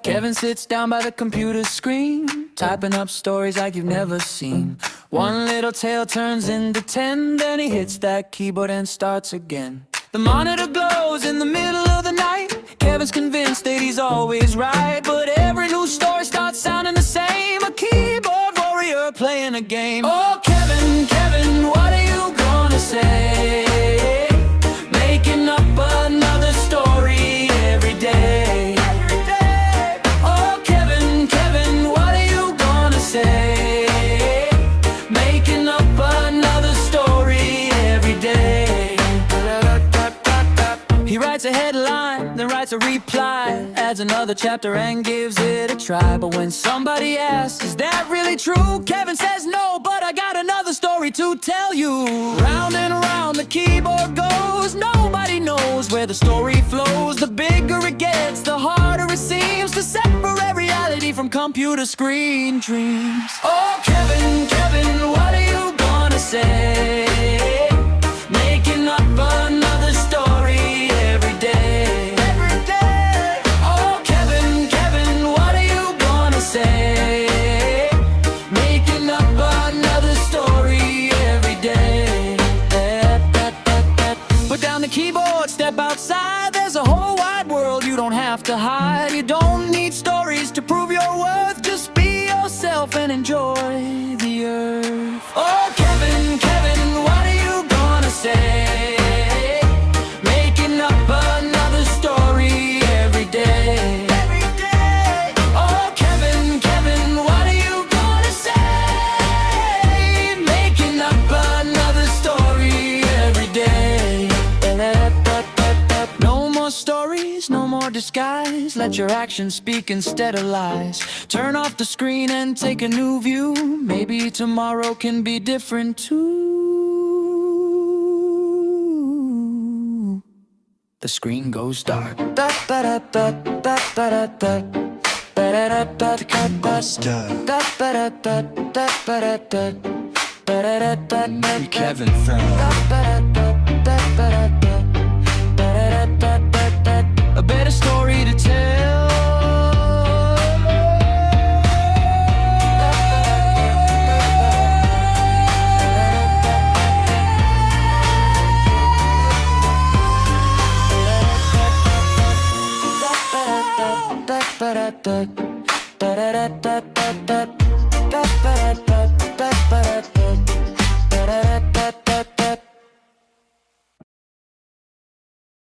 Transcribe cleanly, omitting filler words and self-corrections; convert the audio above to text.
Kevin sits down by the computer screen, typing up stories like you've never seen. One little tale turns into 10, then he hits that keyboard and starts again. The monitor glows in the middle of the night. Kevin's convinced that he's always right, but every new story starts sounding the same. A keyboard warrior playing a game. Oh, Kevin, Kevin, what are you gonna say? Making up another story every day. Oh, Kevin, Kevin, what are you gonna say? Making up another story every day. He writes a headline, then writes a reply, adds another chapter and gives it a try. But when somebody asks, is that really true? Kevin says no, but I got another story to tell you. Round and around the keyboard goes, nobody knows where the story flows. The bigger it gets, the harder it seems to separate reality from computer screen dreams. Oh, Kevin, Kevin, what are you gonna say? Making up another story every day. Oh, Kevin, Kevin, what are you gonna say? Making up another story every day. Put down the keyboard, step outside. There's a whole wide world you don't have to hide. You don't need stories to prove your worth. Just be yourself and enjoy the earth. Oh, Kevin, Kevin, what are you gonna say? Making up another story every day. Oh, Kevin, Kevin, what are you gonna say? Making up another story every day. No more stories, no more disguise. Let your actions speak instead of lies. Turn off the screen and take a new view. Maybe tomorrow can be different too. The screen goes dark. Kevin found A better story to tell.